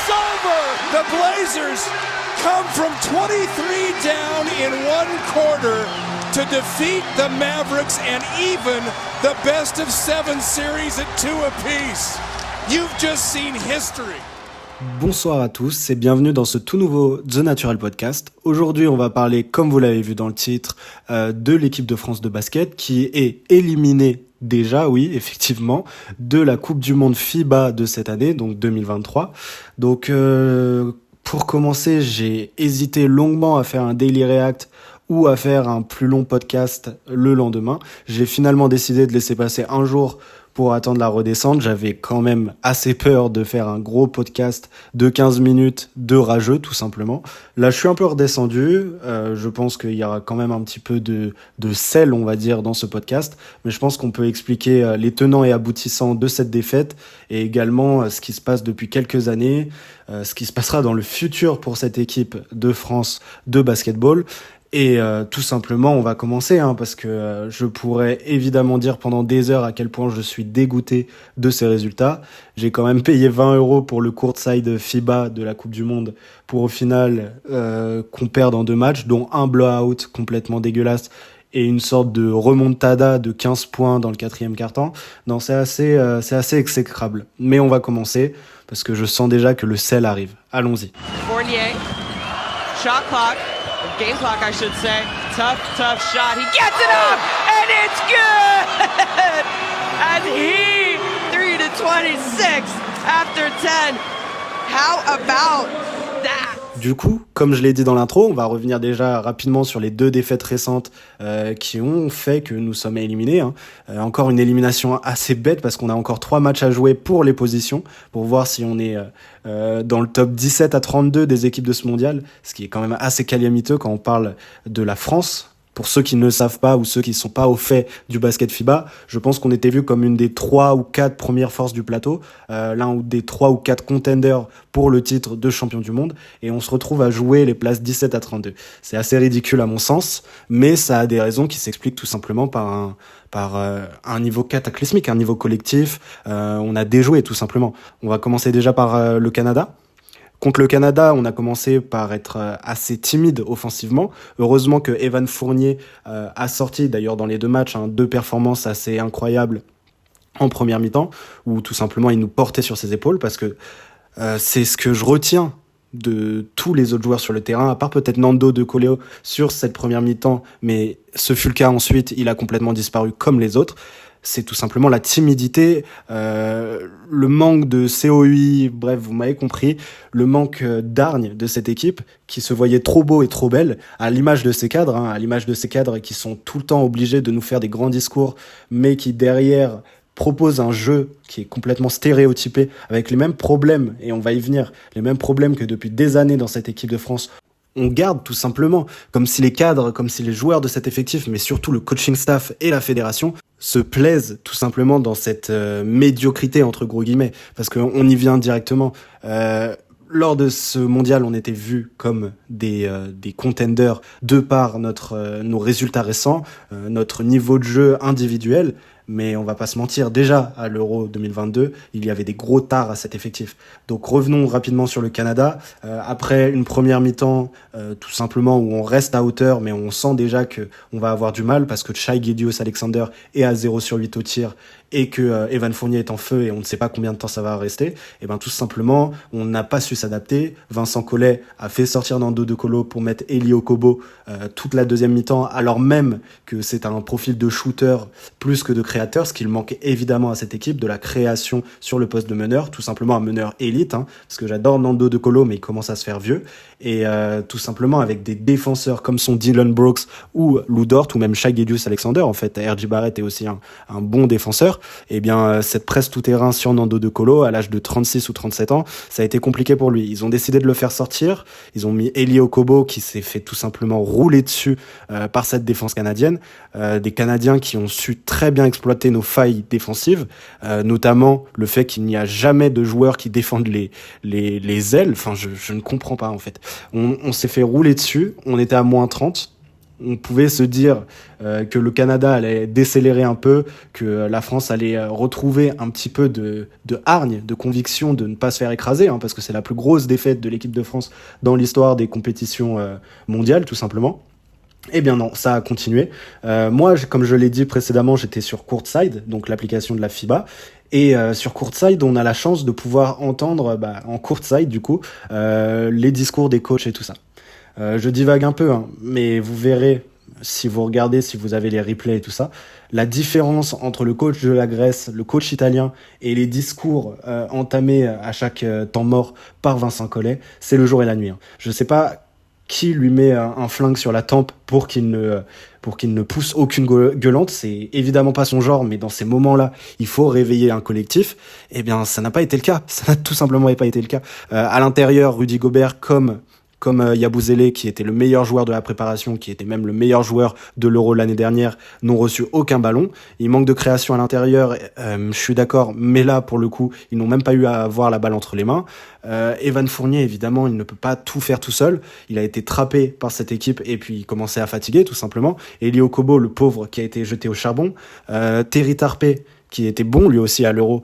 It's over! The Blazers come from 23 down in one quarter to defeat the Mavericks and even the best of 7 series at 2 apiece. You've just seen history. Bonsoir à tous et bienvenue dans ce tout nouveau The Natural Podcast. Aujourd'hui, on va parler, comme vous l'avez vu dans le titre, de l'équipe de France de basket qui est éliminée déjà, oui, effectivement, de la Coupe du Monde FIBA de cette année, donc 2023. Donc, pour commencer, j'ai hésité longuement à faire un Daily React ou à faire un plus long podcast le lendemain. J'ai finalement décidé de laisser passer un jour pour attendre la redescente. J'avais quand même assez peur de faire un gros podcast de 15 minutes de rageux, tout simplement. Là, je suis un peu redescendu. Je pense qu'il y aura quand même un petit peu de sel, on va dire, dans ce podcast. Mais je pense qu'on peut expliquer les tenants et aboutissants de cette défaite et également ce qui se passe depuis quelques années, ce qui se passera dans le futur pour cette équipe de France de basketball. Et tout simplement, on va commencer, parce que je pourrais évidemment dire pendant des heures à quel point je suis dégoûté de ces résultats. J'ai quand même payé 20 € pour le courtside FIBA de la Coupe du Monde pour au final qu'on perde en 2 matchs, dont un blowout complètement dégueulasse et une sorte de remontada de 15 points dans le 4e quart-temps. Non, c'est assez exécrable. Mais on va commencer parce que je sens déjà que le sel arrive. Allons-y. Fournier, shot clock. Game clock, I should say. Tough shot. He gets it up, and it's good! And he, 3 to 26 after 10. How about that? Du coup, comme je l'ai dit dans l'intro, on va revenir déjà rapidement sur les 2 défaites récentes qui ont fait que nous sommes éliminés. Encore une élimination assez bête parce qu'on a encore 3 matchs à jouer pour les positions, pour voir si on est dans le top 17 à 32 des équipes de ce mondial, ce qui est quand même assez calamiteux quand on parle de la France. Pour ceux qui ne le savent pas ou ceux qui ne sont pas au fait du basket FIBA, je pense qu'on était vu comme une des 3 ou 4 premières forces du plateau, l'un ou des 3 ou 4 contenders pour le titre de champion du monde, et on se retrouve à jouer les places 17 à 32. C'est assez ridicule à mon sens, mais ça a des raisons qui s'expliquent tout simplement par un niveau cataclysmique, un niveau collectif. On a déjoué tout simplement. On va commencer déjà par le Canada. Contre le Canada, on a commencé par être assez timide offensivement. Heureusement que Evan Fournier a sorti, d'ailleurs dans les 2 matchs, 2 performances assez incroyables en première mi-temps, où tout simplement il nous portait sur ses épaules, parce que c'est ce que je retiens de tous les autres joueurs sur le terrain, à part peut-être Nando De Colo sur cette première mi-temps, mais ce fut le cas ensuite, il a complètement disparu comme les autres. C'est tout simplement la timidité, le manque de COI, bref, vous m'avez compris, le manque d'hargne de cette équipe qui se voyait trop beau et trop belle, à l'image de ces cadres, qui sont tout le temps obligés de nous faire des grands discours, mais qui derrière proposent un jeu qui est complètement stéréotypé, avec les mêmes problèmes, et on va y venir, les mêmes problèmes que depuis des années dans cette équipe de France. On garde tout simplement, comme si les cadres, comme si les joueurs de cet effectif, mais surtout le coaching staff et la fédération, se plaisent tout simplement dans cette médiocrité, entre gros guillemets, parce qu'on y vient directement. Lors de ce mondial, on était vus comme des contenders de par nos résultats récents, notre niveau de jeu individuel. Mais on va pas se mentir, déjà à l'Euro 2022, il y avait des gros tares à cet effectif. Donc revenons rapidement sur le Canada. Après une première mi-temps, tout simplement, où on reste à hauteur, mais on sent déjà que on va avoir du mal parce que Shai Gilgeous-Alexander est à 0/8 au tir et que Evan Fournier est en feu et on ne sait pas combien de temps ça va rester. Et ben tout simplement, on n'a pas su s'adapter. Vincent Collet a fait sortir Nando De Colo pour mettre Elie Okobo toute la deuxième mi-temps, alors même que c'est un profil de shooter plus que de créateur, ce qu'il manque évidemment à cette équipe, de la création sur le poste de meneur, tout simplement un meneur élite, parce que j'adore Nando De Colo, mais il commence à se faire vieux, et tout simplement avec des défenseurs comme son Dylan Brooks ou Lou Dort, ou même Shai Gilgeous-Alexander, en fait, R.J. Barrett est aussi un bon défenseur, et bien cette presse tout-terrain sur Nando De Colo, à l'âge de 36 ou 37 ans, ça a été compliqué pour lui. Ils ont décidé de le faire sortir, ils ont mis Elie Okobo, qui s'est fait tout simplement rouler dessus par cette défense canadienne, des Canadiens qui ont su très bien exploiter nos failles défensives, notamment le fait qu'il n'y a jamais de joueurs qui défendent les ailes. Enfin, je ne comprends pas, en fait. On s'est fait rouler dessus, on était à -30, on pouvait se dire que le Canada allait décélérer un peu, que la France allait retrouver un petit peu de hargne, de conviction de ne pas se faire écraser, hein, parce que c'est la plus grosse défaite de l'équipe de France dans l'histoire des compétitions mondiales, tout simplement. Eh bien non, ça a continué. Moi, comme je l'ai dit précédemment, j'étais sur Courtside, donc l'application de la FIBA. Et sur Courtside, on a la chance de pouvoir entendre, en Courtside du coup, les discours des coachs et tout ça. Je divague un peu, hein, mais vous verrez, si vous regardez, si vous avez les replays et tout ça, la différence entre le coach de la Grèce, le coach italien et les discours entamés à chaque temps mort par Vincent Collet, c'est le jour et la nuit. Hein. Je sais pas qui lui met un flingue sur la tempe pour qu'il ne pousse aucune gueulante. C'est évidemment pas son genre, mais dans ces moments-là, il faut réveiller un collectif. Eh bien, ça n'a pas été le cas. Ça n'a tout simplement pas été le cas. À l'intérieur, Rudy Gobert, comme Yabusele, qui était le meilleur joueur de la préparation, qui était même le meilleur joueur de l'Euro l'année dernière, n'ont reçu aucun ballon. Il manque de création à l'intérieur, je suis d'accord, mais là, pour le coup, ils n'ont même pas eu à avoir la balle entre les mains. Evan Fournier, évidemment, il ne peut pas tout faire tout seul. Il a été trappé par cette équipe et puis il commençait à fatiguer, tout simplement. Eli Okobo, le pauvre, qui a été jeté au charbon. Terry Tarpey, qui était bon lui aussi à l'Euro,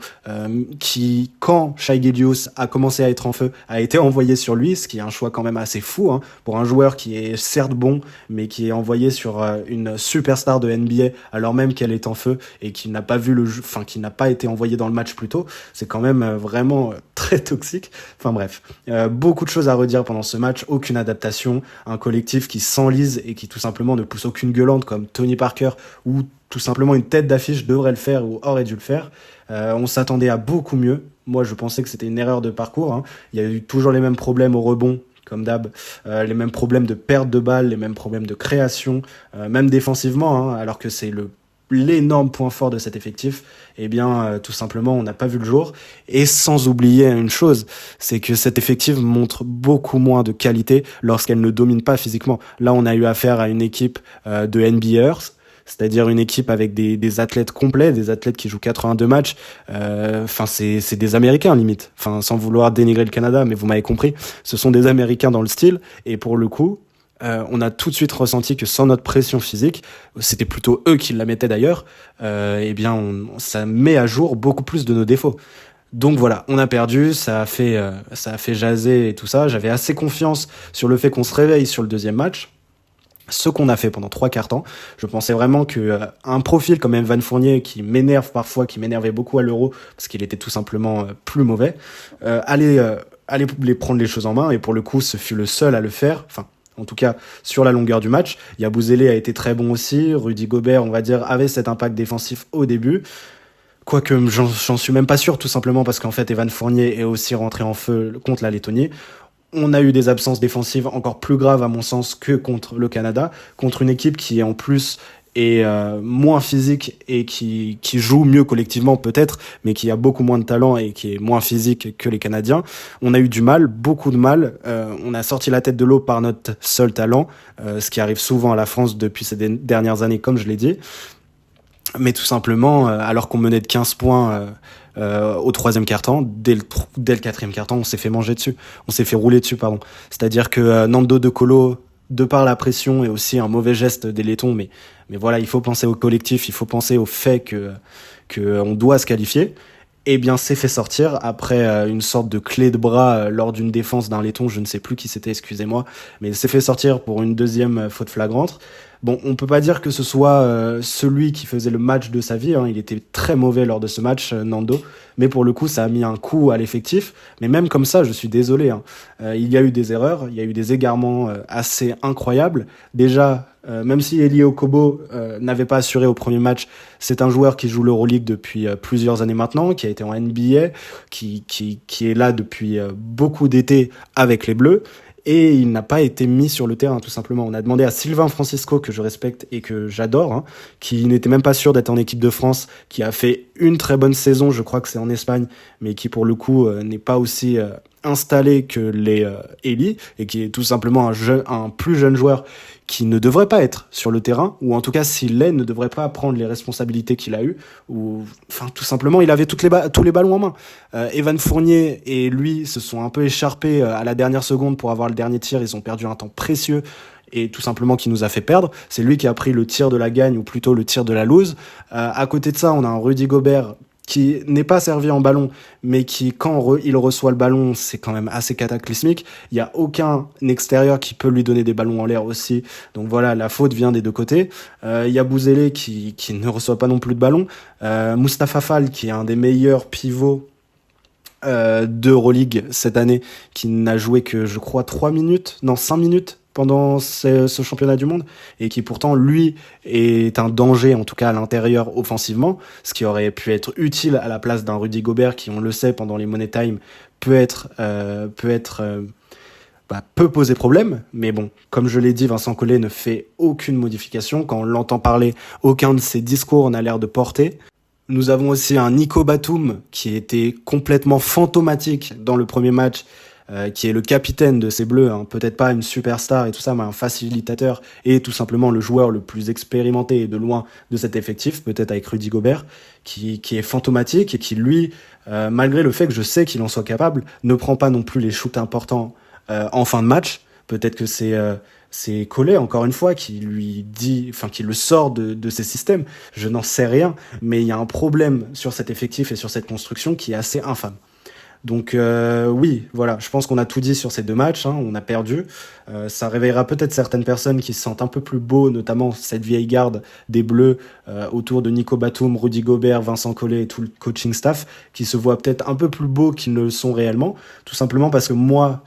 qui, quand Shai Gilgeous a commencé à être en feu, a été envoyé sur lui, ce qui est un choix quand même assez fou, hein, pour un joueur qui est certes bon, mais qui est envoyé sur une superstar de NBA alors même qu'elle est en feu et qui n'a pas vu qui n'a pas été envoyé dans le match plus tôt. C'est quand même vraiment très toxique. Enfin bref, beaucoup de choses à redire pendant ce match, aucune adaptation, un collectif qui s'enlise et qui tout simplement ne pousse aucune gueulante comme Tony Parker ou tout simplement une tête d'affiche devrait le faire ou aurait dû le faire. On s'attendait à beaucoup mieux. Moi, je pensais que c'était une erreur de parcours. Hein. Il y a eu toujours les mêmes problèmes au rebond, comme d'hab, les mêmes problèmes de perte de balle, les mêmes problèmes de création, même défensivement, hein, alors que c'est l'énorme point fort de cet effectif. Eh bien, tout simplement, on n'a pas vu le jour. Et sans oublier une chose, c'est que cet effectif montre beaucoup moins de qualité lorsqu'elle ne domine pas physiquement. Là, on a eu affaire à une équipe de NBAers, c'est-à-dire une équipe avec des athlètes complets, des athlètes qui jouent 82 matchs. C'est des Américains limite. Enfin, sans vouloir dénigrer le Canada, mais vous m'avez compris. Ce sont des Américains dans le style. Et pour le coup, on a tout de suite ressenti que sans notre pression physique, c'était plutôt eux qui la mettaient d'ailleurs. Ça met à jour beaucoup plus de nos défauts. Donc voilà, on a perdu, ça a fait jaser et tout ça. J'avais assez confiance sur le fait qu'on se réveille sur le deuxième match. Ce qu'on a fait pendant 3/4 temps, je pensais vraiment que un profil comme Evan Fournier, qui m'énerve parfois, qui m'énervait beaucoup à l'Euro, parce qu'il était tout simplement plus mauvais, allait les prendre les choses en main, et pour le coup, ce fut le seul à le faire, enfin, en tout cas, sur la longueur du match. Yabusele a été très bon aussi, Rudy Gobert, on va dire, avait cet impact défensif au début, quoique j'en suis même pas sûr, tout simplement parce qu'en fait, Evan Fournier est aussi rentré en feu contre la Lettonie. On a eu des absences défensives encore plus graves à mon sens que contre le Canada, contre une équipe qui en plus est moins physique et qui joue mieux collectivement peut-être, mais qui a beaucoup moins de talent et qui est moins physique que les Canadiens. On a eu du mal, beaucoup de mal. On a sorti la tête de l'eau par notre seul talent, ce qui arrive souvent à la France depuis ces dernières années, comme je l'ai dit. Mais tout simplement, alors qu'on menait de 15 points au troisième quart-temps, dès le quatrième quart-temps, on s'est fait manger dessus. On s'est fait rouler dessus, pardon. C'est-à-dire que Nando De Colo, de par la pression et aussi un mauvais geste des Lettons, mais voilà, il faut penser au collectif, il faut penser au fait que on doit se qualifier. Eh bien, s'est fait sortir après une sorte de clé de bras lors d'une défense d'un Letton, je ne sais plus qui c'était, excusez-moi, mais il s'est fait sortir pour une deuxième faute flagrante. Bon, on peut pas dire que ce soit celui qui faisait le match de sa vie, hein. Il était très mauvais lors de ce match, Nando, mais pour le coup, ça a mis un coup à l'effectif. Mais même comme ça, je suis désolé, hein. Il y a eu des erreurs, il y a eu des égarements assez incroyables. Déjà, même si Eli Okobo n'avait pas assuré au premier match, c'est un joueur qui joue l'Euroleague depuis plusieurs années maintenant, qui a été en NBA, qui est là depuis beaucoup d'étés avec les Bleus. Et il n'a pas été mis sur le terrain, tout simplement. On a demandé à Sylvain Francisco, que je respecte et que j'adore, hein, qui n'était même pas sûr d'être en équipe de France, qui a fait une très bonne saison, je crois que c'est en Espagne, mais qui pour le coup n'est pas aussi installé que les Eli, et qui est tout simplement un plus jeune joueur qui ne devrait pas être sur le terrain, ou en tout cas s'il l'est, ne devrait pas prendre les responsabilités qu'il a eues, ou enfin tout simplement il avait tous les ballons en main. Evan Fournier et lui se sont un peu écharpés à la dernière seconde pour avoir le dernier tir, ils ont perdu un temps précieux. et tout simplement qui nous a fait perdre. C'est lui qui a pris le tir de la gagne, ou plutôt le tir de la lose. À côté de ça, on a un Rudy Gobert qui n'est pas servi en ballon, mais qui, quand il reçoit le ballon, c'est quand même assez cataclysmique. Il n'y a aucun extérieur qui peut lui donner des ballons en l'air aussi. Donc voilà, la faute vient des deux côtés. Il y a Bouzélé qui ne reçoit pas non plus de ballon. Mustapha Fall, qui est un des meilleurs pivots d'Euroleague cette année, qui n'a joué que, je crois, 5 minutes pendant ce championnat du monde, et qui pourtant, lui, est un danger, en tout cas à l'intérieur offensivement, ce qui aurait pu être utile à la place d'un Rudy Gobert qui, on le sait, pendant les Money Time, peut poser problème. Mais bon, comme je l'ai dit, Vincent Collet ne fait aucune modification. Quand on l'entend parler, aucun de ses discours n'a l'air de porter. Nous avons aussi un Nico Batum qui était complètement fantomatique dans le premier match, qui est le capitaine de ces Bleus, hein. Peut-être pas une superstar et tout ça, mais un facilitateur et tout simplement le joueur le plus expérimenté et de loin de cet effectif, peut-être avec Rudy Gobert, qui est fantomatique et qui, lui, malgré le fait que je sais qu'il en soit capable, ne prend pas non plus les shoots importants en fin de match. Peut-être que c'est Collet, encore une fois, qui lui dit, enfin, qui le sort de ses systèmes. Je n'en sais rien, mais il y a un problème sur cet effectif et sur cette construction qui est assez infâme. Donc oui, voilà, je pense qu'on a tout dit sur ces deux matchs, hein, on a perdu. Ça réveillera peut-être certaines personnes qui se sentent un peu plus beaux, notamment cette vieille garde des Bleus autour de Nico Batum, Rudy Gobert, Vincent Collet et tout le coaching staff, qui se voient peut-être un peu plus beaux qu'ils ne le sont réellement, tout simplement parce que moi,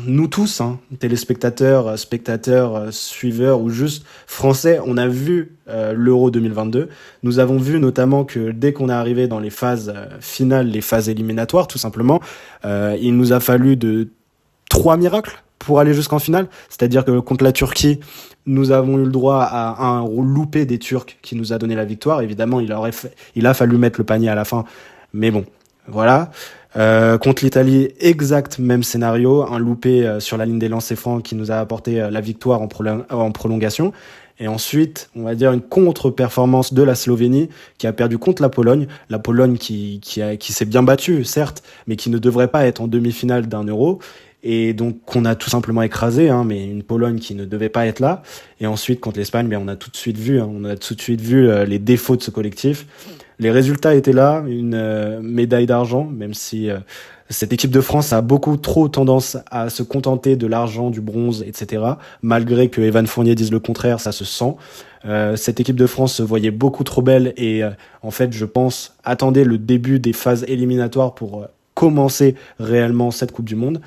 nous tous, hein, téléspectateurs, spectateurs, suiveurs ou juste français, on a vu l'Euro 2022. Nous avons vu notamment que dès qu'on est arrivé dans les phases finales, les phases éliminatoires, tout simplement, il nous a fallu 3 miracles pour aller jusqu'en finale. C'est-à-dire que contre la Turquie, nous avons eu le droit à un loupé des Turcs qui nous a donné la victoire. Évidemment, il a fallu mettre le panier à la fin. Mais bon, voilà. Contre l'Italie, exact même scénario. Un loupé sur la ligne des lancers francs qui nous a apporté la victoire en prolongation. Et ensuite, on va dire une contre-performance de la Slovénie qui a perdu contre la Pologne. La Pologne qui s'est bien battue, certes, mais qui ne devrait pas être en demi-finale d'un Euro. Et donc, qu'on a tout simplement écrasé, hein, mais une Pologne qui ne devait pas être là. Et ensuite, contre l'Espagne, on a tout de suite vu, les défauts de ce collectif. Les résultats étaient là, une médaille d'argent, même si cette équipe de France a beaucoup trop tendance à se contenter de l'argent, du bronze, etc. Malgré que Evan Fournier dise le contraire, ça se sent. Cette équipe de France se voyait beaucoup trop belle et en fait, je pense, attendez le début des phases éliminatoires pour commencer réellement cette Coupe du Monde.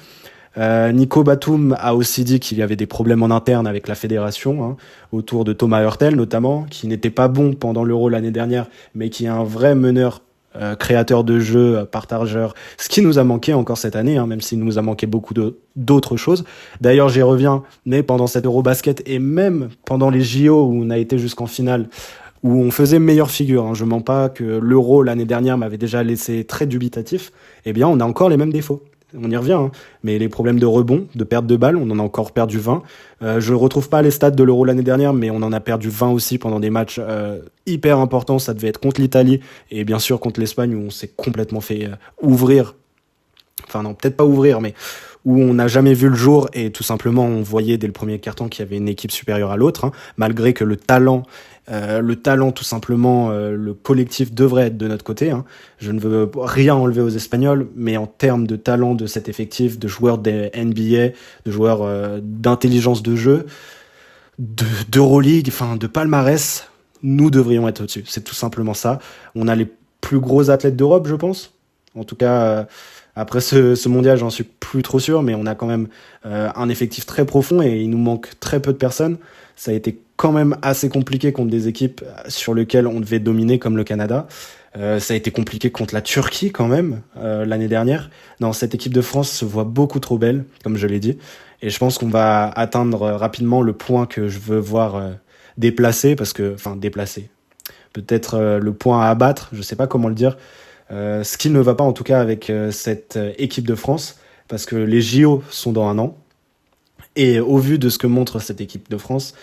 Nico Batum a aussi dit qu'il y avait des problèmes en interne avec la fédération, hein, autour de Thomas Hurtel notamment, qui n'était pas bon pendant l'Euro l'année dernière, mais qui est un vrai meneur, créateur de jeu, partageur, ce qui nous a manqué encore cette année, hein, même s'il nous a manqué beaucoup d'autres choses. D'ailleurs, j'y reviens, mais pendant cet Eurobasket et même pendant les JO où on a été jusqu'en finale, où on faisait meilleure figure, hein, je mens pas que l'Euro l'année dernière m'avait déjà laissé très dubitatif, eh bien on a encore les mêmes défauts. On y revient, hein. Mais les problèmes de rebond, de perte de balles, on en a encore perdu 20. Je ne retrouve pas les stats de l'Euro l'année dernière, mais on en a perdu 20 aussi pendant des matchs hyper importants. Ça devait être contre l'Italie et bien sûr contre l'Espagne où on s'est complètement fait ouvrir. Enfin non, peut-être pas ouvrir, mais où on n'a jamais vu le jour et tout simplement on voyait dès le premier quart-temps qu'il y avait une équipe supérieure à l'autre, hein, malgré que le talent tout simplement, le collectif devrait être de notre côté, hein. Je ne veux rien enlever aux Espagnols, mais en termes de talent de cet effectif, de joueurs des NBA, de joueurs d'intelligence de jeu, d'Euroleague, enfin de palmarès, nous devrions être au-dessus. C'est tout simplement ça. On a les plus gros athlètes d'Europe, je pense. En tout cas, après ce mondial, j'en suis plus trop sûr, mais on a quand même un effectif très profond et il nous manque très peu de personnes. Ça a été quand même assez compliqué contre des équipes sur lesquelles on devait dominer comme le Canada. Ça a été compliqué contre la Turquie quand même l'année dernière. Non, cette équipe de France se voit beaucoup trop belle, comme je l'ai dit. Et je pense qu'on va atteindre rapidement le point que je veux voir déplacé. Peut-être le point à abattre, je sais pas comment le dire. Ce qui ne va pas en tout cas avec cette équipe de France, parce que les JO sont dans 1 an. Et au vu de ce que montre cette équipe de France,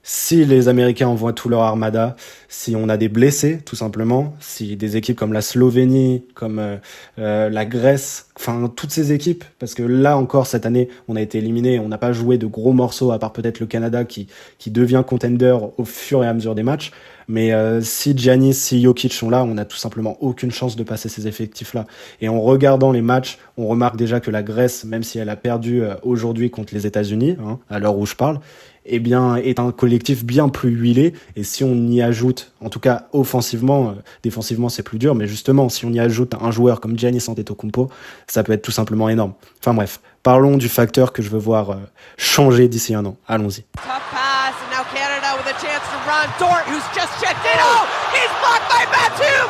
Si les Américains envoient tout leur armada, si on a des blessés, tout simplement, si des équipes comme la Slovénie, comme la Grèce, enfin toutes ces équipes, parce que là encore cette année, on a été éliminé, on n'a pas joué de gros morceaux, à part peut-être le Canada qui devient contender au fur et à mesure des matchs. Mais si Giannis, si Jokic sont là, on n'a tout simplement aucune chance de passer ces effectifs-là. Et en regardant les matchs, on remarque déjà que la Grèce, même si elle a perdu aujourd'hui contre les États-Unis, à l'heure où je parle, eh bien, est un collectif bien plus huilé. Et si on y ajoute, en tout cas offensivement, défensivement c'est plus dur, mais justement, si on y ajoute un joueur comme Giannis Antetokounmpo, ça peut être tout simplement énorme. Enfin bref, parlons du facteur que je veux voir changer d'ici un an. Allons-y. Tough pass, and now Canada with a chance to run. Dort, who's just checked in. Oh, he's blocked by Batum.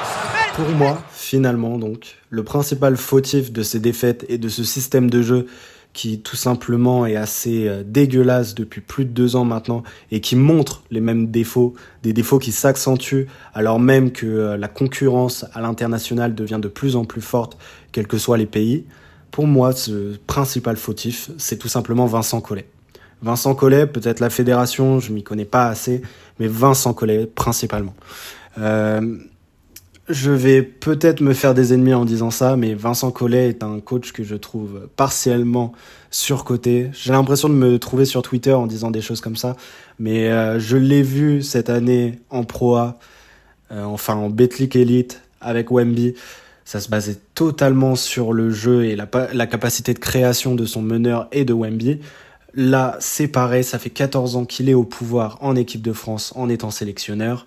Pour moi, finalement, donc, le principal fautif de ces défaites et de ce système de jeu qui tout simplement est assez dégueulasse depuis plus de 2 ans maintenant et qui montre les mêmes défauts, des défauts qui s'accentuent alors même que la concurrence à l'international devient de plus en plus forte, quels que soient les pays. Pour moi, ce principal fautif, c'est tout simplement Vincent Collet. Vincent Collet, peut-être la fédération, je m'y connais pas assez, mais Vincent Collet principalement. Je vais peut-être me faire des ennemis en disant ça, mais Vincent Collet est un coach que je trouve partiellement surcoté. J'ai l'impression de me trouver sur Twitter en disant des choses comme ça, mais je l'ai vu cette année en Pro A, en Betclic Elite avec Wemby. Ça se basait totalement sur le jeu et la capacité de création de son meneur et de Wemby. Là, c'est pareil, ça fait 14 ans qu'il est au pouvoir en équipe de France en étant sélectionneur.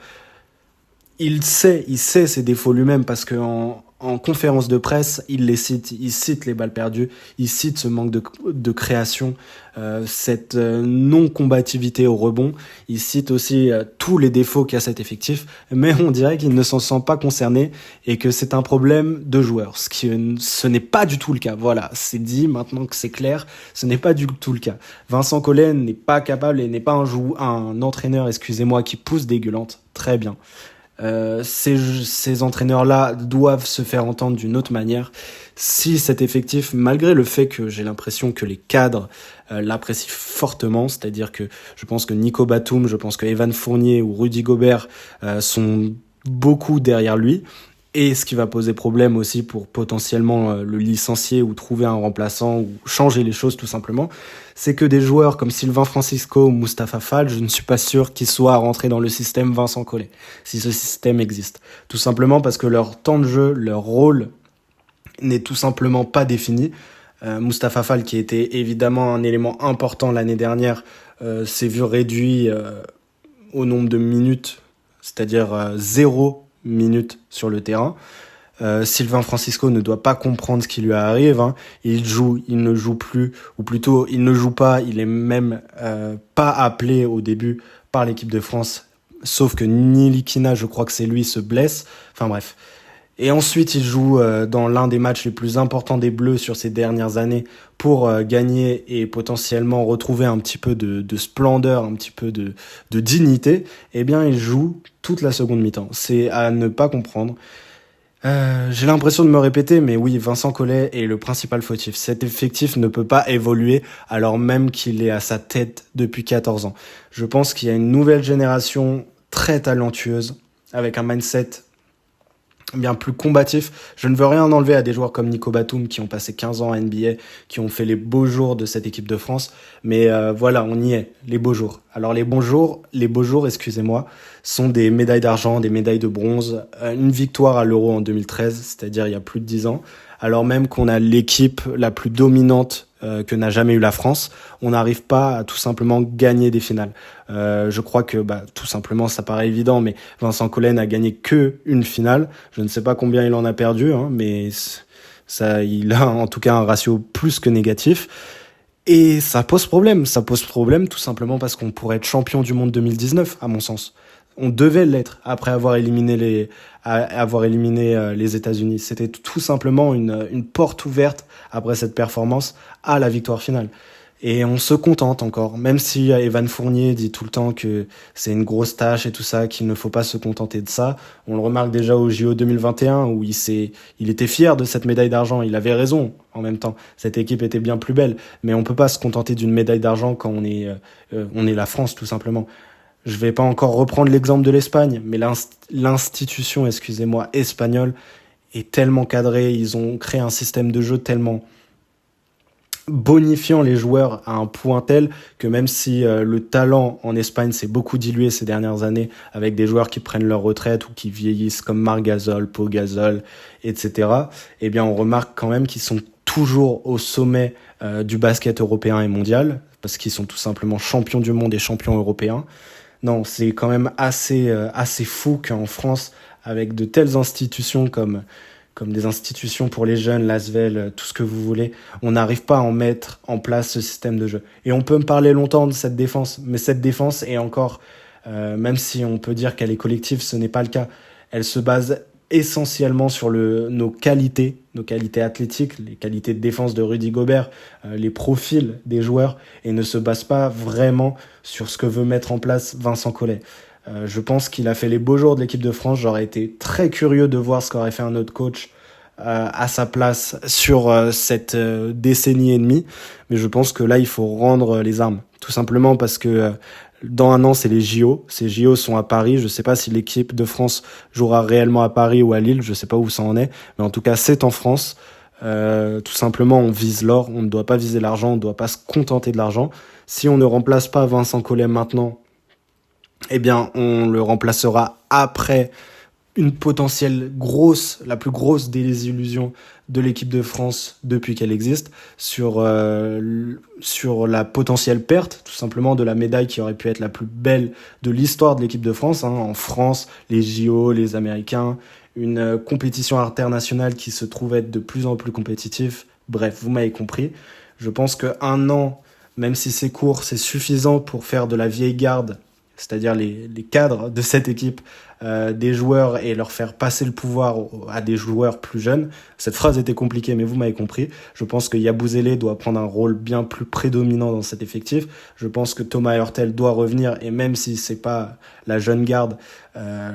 Il sait ses défauts lui-même parce qu'en conférence de presse, il cite les balles perdues, il cite ce manque de création, cette non-combativité au rebond, il cite aussi tous les défauts qu'a cet effectif, mais on dirait qu'il ne s'en sent pas concerné et que c'est un problème de joueurs, ce n'est pas du tout le cas. Voilà, c'est dit maintenant que c'est clair, ce n'est pas du tout le cas. Vincent Collet n'est pas capable et n'est pas un entraîneur, qui pousse des gueulantes, très bien. Ces entraîneurs-là doivent se faire entendre d'une autre manière. Si cet effectif, malgré le fait que j'ai l'impression que les cadres l'apprécient fortement, c'est-à-dire que je pense que Nico Batum, je pense que Evan Fournier ou Rudy Gobert sont beaucoup derrière lui, et ce qui va poser problème aussi pour potentiellement le licencier ou trouver un remplaçant ou changer les choses tout simplement, c'est que des joueurs comme Sylvain Francisco ou Mustapha Fall, je ne suis pas sûr qu'ils soient rentrés dans le système Vincent Collet, si ce système existe. Tout simplement parce que leur temps de jeu, leur rôle n'est tout simplement pas défini. Mustapha Fall, qui était évidemment un élément important l'année dernière, s'est vu réduit au nombre de minutes, c'est-à-dire 0 minutes sur le terrain. Sylvain Francisco ne doit pas comprendre ce qui lui arrive. Il ne joue plus, ou plutôt il ne joue pas, il est même pas appelé au début par l'équipe de France, sauf que Nilikina, je crois que c'est lui, se blesse. Enfin bref. Et ensuite, il joue dans l'un des matchs les plus importants des Bleus sur ces dernières années pour gagner et potentiellement retrouver un petit peu de splendeur, un petit peu de dignité. Eh bien, il joue toute la seconde mi-temps. C'est à ne pas comprendre. J'ai l'impression de me répéter, mais oui, Vincent Collet est le principal fautif. Cet effectif ne peut pas évoluer alors même qu'il est à sa tête depuis 14 ans. Je pense qu'il y a une nouvelle génération très talentueuse avec un mindset bien plus combatif. Je ne veux rien enlever à des joueurs comme Nico Batum qui ont passé 15 ans à NBA, qui ont fait les beaux jours de cette équipe de France. Mais voilà, on y est, les beaux jours. Alors les beaux jours, excusez-moi, sont des médailles d'argent, des médailles de bronze, une victoire à l'Euro en 2013, c'est-à-dire il y a plus de 10 ans, alors même qu'on a l'équipe la plus dominante que n'a jamais eu la France, on n'arrive pas à tout simplement gagner des finales. Je crois que tout simplement, ça paraît évident, mais Vincent Collet n'a gagné que une finale. Je ne sais pas combien il en a perdu, mais ça, il a en tout cas un ratio plus que négatif. Et ça pose problème. Ça pose problème tout simplement parce qu'on pourrait être champion du monde 2019, à mon sens. On devait l'être après avoir éliminé les États-Unis. C'était tout simplement une porte ouverte après cette performance à la victoire finale. Et on se contente encore, même si Evan Fournier dit tout le temps que c'est une grosse tâche et tout ça, qu'il ne faut pas se contenter de ça. On le remarque déjà au JO 2021 où il était fier de cette médaille d'argent. Il avait raison en même temps. Cette équipe était bien plus belle, mais on peut pas se contenter d'une médaille d'argent quand on est la France tout simplement. Je vais pas encore reprendre l'exemple de l'Espagne, mais l'institution, espagnole est tellement cadrée. Ils ont créé un système de jeu tellement bonifiant les joueurs à un point tel que même si le talent en Espagne s'est beaucoup dilué ces dernières années avec des joueurs qui prennent leur retraite ou qui vieillissent comme Marc Gasol, Pau Gasol, etc., eh bien on remarque quand même qu'ils sont toujours au sommet du basket européen et mondial parce qu'ils sont tout simplement champions du monde et champions européens. Non, c'est quand même assez fou qu'en France, avec de telles institutions comme des institutions pour les jeunes, l'ASVEL, tout ce que vous voulez, on n'arrive pas à en mettre en place ce système de jeu. Et on peut me parler longtemps de cette défense, mais cette défense est encore, même si on peut dire qu'elle est collective, ce n'est pas le cas. Elle se base essentiellement sur nos qualités athlétiques, les qualités de défense de Rudy Gobert, les profils des joueurs, et ne se base pas vraiment sur ce que veut mettre en place Vincent Collet. Je pense qu'il a fait les beaux jours de l'équipe de France. J'aurais été très curieux de voir ce qu'aurait fait un autre coach à sa place sur cette décennie et demie. Mais je pense que là, il faut rendre les armes. Tout simplement parce que dans un an, c'est les JO. Ces JO sont à Paris. Je ne sais pas si l'équipe de France jouera réellement à Paris ou à Lille. Je ne sais pas où ça en est. Mais en tout cas, c'est en France. Tout simplement, on vise l'or. On ne doit pas viser l'argent. On ne doit pas se contenter de l'argent. Si on ne remplace pas Vincent Collet maintenant, eh bien, on le remplacera après une potentielle la plus grosse des illusions de l'équipe de France depuis qu'elle existe, sur la potentielle perte, tout simplement, de la médaille qui aurait pu être la plus belle de l'histoire de l'équipe de France, hein, en France, les JO, les Américains, une compétition internationale qui se trouve être de plus en plus compétitive. Bref, vous m'avez compris. Je pense qu'un an, même si c'est court, c'est suffisant pour faire de la vieille garde, c'est-à-dire les cadres de cette équipe, des joueurs, et leur faire passer le pouvoir à des joueurs plus jeunes. Cette phrase était compliquée, mais vous m'avez compris. Je pense que Yabusele doit prendre un rôle bien plus prédominant dans cet effectif. Je pense que Thomas Hurtel doit revenir, et même si c'est pas la jeune garde,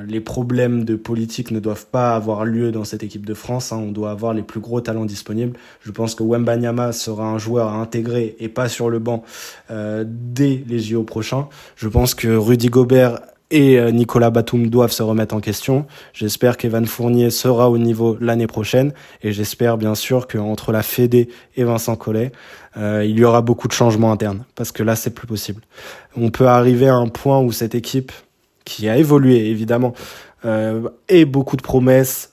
les problèmes de politique ne doivent pas avoir lieu dans cette équipe de France, hein. On doit avoir les plus gros talents disponibles. Je pense que Wembanyama sera un joueur à intégrer et pas sur le banc dès les JO prochains. Je pense que Rudy Gobert et Nicolas Batum doivent se remettre en question. J'espère qu'Evan Fournier sera au niveau l'année prochaine, et j'espère bien sûr qu'entre la Fédé et Vincent Collet, il y aura beaucoup de changements internes, parce que là c'est plus possible. On peut arriver à un point où cette équipe, qui a évolué évidemment, et beaucoup de promesses,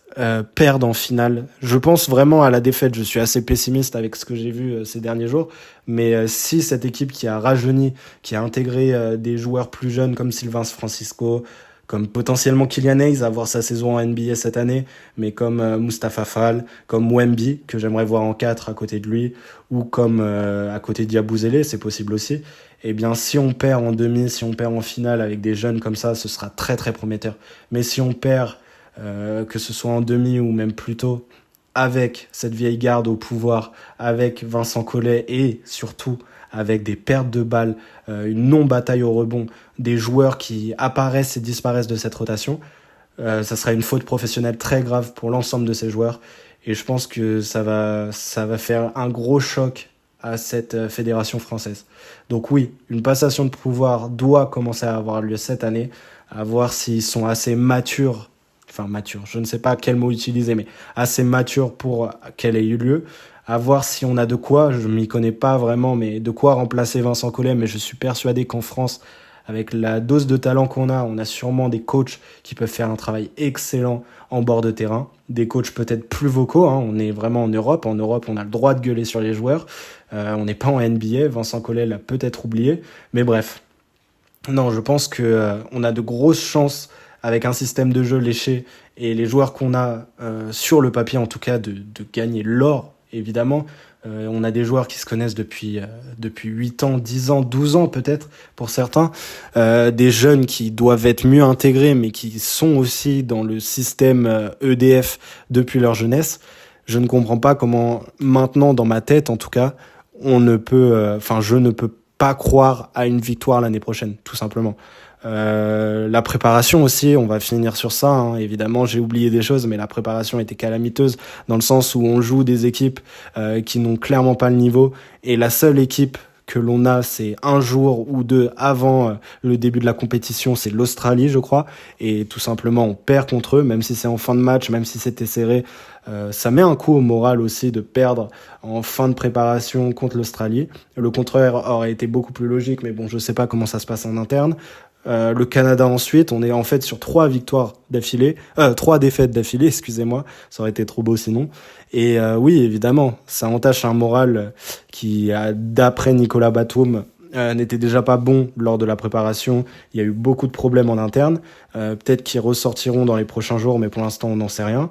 perdent en finale. Je pense vraiment à la défaite. Je suis assez pessimiste avec ce que j'ai vu ces derniers jours, mais si cette équipe qui a rajeuni, qui a intégré des joueurs plus jeunes comme Sylvain Francisco, comme potentiellement Kylian Hayes, avoir sa saison en NBA cette année, mais comme Mustapha Fall, comme Wemby, que j'aimerais voir en 4 à côté de lui, ou comme à côté de Yabusele, c'est possible aussi. Eh bien, si on perd en demi, si on perd en finale avec des jeunes comme ça, ce sera très très prometteur. Mais si on perd, que ce soit en demi ou même plus tôt, avec cette vieille garde au pouvoir, avec Vincent Collet, et surtout avec des pertes de balles, une non-bataille au rebond, des joueurs qui apparaissent et disparaissent de cette rotation, ça sera une faute professionnelle très grave pour l'ensemble de ces joueurs. Et je pense que ça va faire un gros choc à cette fédération française. Donc oui, une passation de pouvoir doit commencer à avoir lieu cette année, à voir s'ils sont assez matures, je ne sais pas quel mot utiliser, mais assez matures pour qu'elle ait eu lieu, à voir si on a de quoi, je m'y connais pas vraiment, mais de quoi remplacer Vincent Collet. Mais je suis persuadé qu'en France, avec la dose de talent qu'on a, on a sûrement des coachs qui peuvent faire un travail excellent en bord de terrain, des coachs peut-être plus vocaux, hein. On est vraiment en Europe, on a le droit de gueuler sur les joueurs, on n'est pas en NBA, Vincent Collet l'a peut-être oublié, mais bref. Non, je pense que on a de grosses chances, avec un système de jeu léché et les joueurs qu'on a sur le papier en tout cas, de gagner l'or, évidemment. On a des joueurs qui se connaissent depuis 8 ans, 10 ans, 12 ans peut-être pour certains, des jeunes qui doivent être mieux intégrés mais qui sont aussi dans le système EDF depuis leur jeunesse. Je ne comprends pas comment maintenant, dans ma tête en tout cas, je ne peux pas croire à une victoire l'année prochaine, tout simplement. La préparation aussi, on va finir sur ça, hein. Évidemment j'ai oublié des choses, mais la préparation était calamiteuse dans le sens où on joue des équipes qui n'ont clairement pas le niveau, et la seule équipe que l'on a, c'est un jour ou deux avant le début de la compétition, c'est l'Australie, je crois, et tout simplement on perd contre eux, même si c'est en fin de match, même si c'était serré, ça met un coup au moral aussi de perdre en fin de préparation contre l'Australie. Le contraire aurait été beaucoup plus logique, mais bon, je sais pas comment ça se passe en interne. Le Canada ensuite, on est en fait sur 3 défaites d'affilée, excusez-moi, ça aurait été trop beau sinon. Et oui, évidemment, ça entache un moral qui, d'après Nicolas Batum, n'était déjà pas bon lors de la préparation. Il y a eu beaucoup de problèmes en interne, peut-être qu'ils ressortiront dans les prochains jours, mais pour l'instant on n'en sait rien.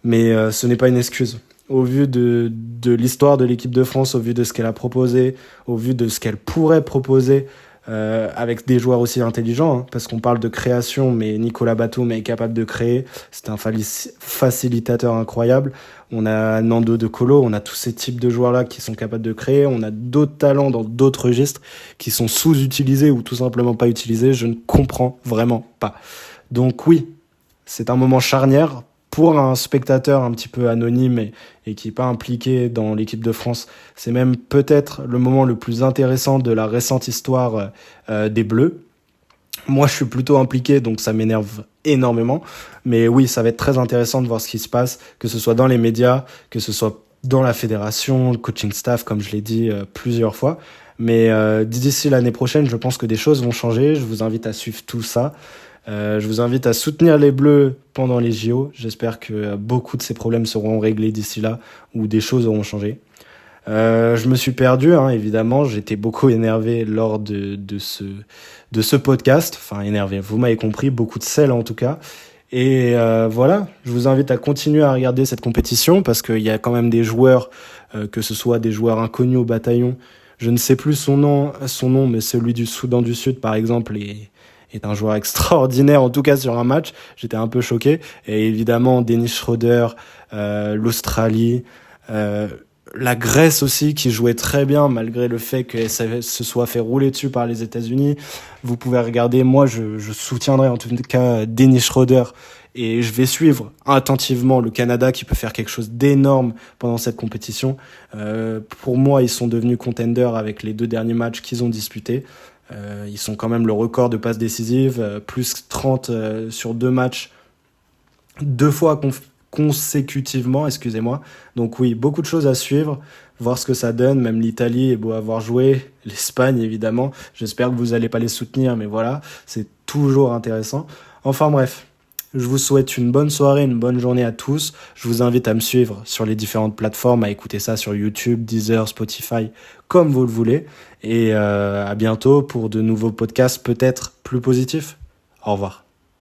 Mais ce n'est pas une excuse. Au vu de l'histoire de l'équipe de France, au vu de ce qu'elle a proposé, au vu de ce qu'elle pourrait proposer, avec des joueurs aussi intelligents, hein, parce qu'on parle de création, mais Nicolas Batum est capable de créer, c'est un facilitateur incroyable. On a Nando De Colo, on a tous ces types de joueurs-là qui sont capables de créer, on a d'autres talents dans d'autres registres qui sont sous-utilisés ou tout simplement pas utilisés, je ne comprends vraiment pas. Donc oui, c'est un moment charnière pour un spectateur un petit peu anonyme et qui n'est pas impliqué dans l'équipe de France. C'est même peut-être le moment le plus intéressant de la récente histoire des Bleus. Moi, je suis plutôt impliqué, donc ça m'énerve énormément. Mais oui, ça va être très intéressant de voir ce qui se passe, que ce soit dans les médias, que ce soit dans la fédération, le coaching staff, comme je l'ai dit plusieurs fois. Mais d'ici l'année prochaine, je pense que des choses vont changer. Je vous invite à suivre tout ça. Je vous invite à soutenir les Bleus pendant les JO. J'espère que beaucoup de ces problèmes seront réglés d'ici là ou des choses auront changé. Je me suis perdu, hein, évidemment. J'étais beaucoup énervé lors de ce podcast. Enfin, énervé, vous m'avez compris. Beaucoup de sel en tout cas. Et voilà, je vous invite à continuer à regarder cette compétition parce qu'il y a quand même des joueurs, que ce soit des joueurs inconnus au bataillon. Je ne sais plus son nom, mais celui du Soudan du Sud, par exemple, est un joueur extraordinaire, en tout cas sur un match. J'étais un peu choqué. Et évidemment, Dennis Schroeder, l'Australie, la Grèce aussi, qui jouait très bien, malgré le fait qu'elle se soit fait rouler dessus par les États-Unis. Vous pouvez regarder, moi, je soutiendrai en tout cas Dennis Schroeder. Et je vais suivre attentivement le Canada qui peut faire quelque chose d'énorme pendant cette compétition. Pour moi, ils sont devenus contenders avec les 2 derniers matchs qu'ils ont disputés. Ils sont quand même le record de passes décisives, plus 30 sur 2 matchs, 2 fois consécutivement, excusez-moi. Donc oui, beaucoup de choses à suivre, voir ce que ça donne. Même l'Italie est beau avoir joué, l'Espagne évidemment. J'espère que vous n'allez pas les soutenir, mais voilà, c'est toujours intéressant. Enfin bref, je vous souhaite une bonne soirée, une bonne journée à tous. Je vous invite à me suivre sur les différentes plateformes, à écouter ça sur YouTube, Deezer, Spotify, comme vous le voulez. Et à bientôt pour de nouveaux podcasts peut-être plus positifs. Au revoir.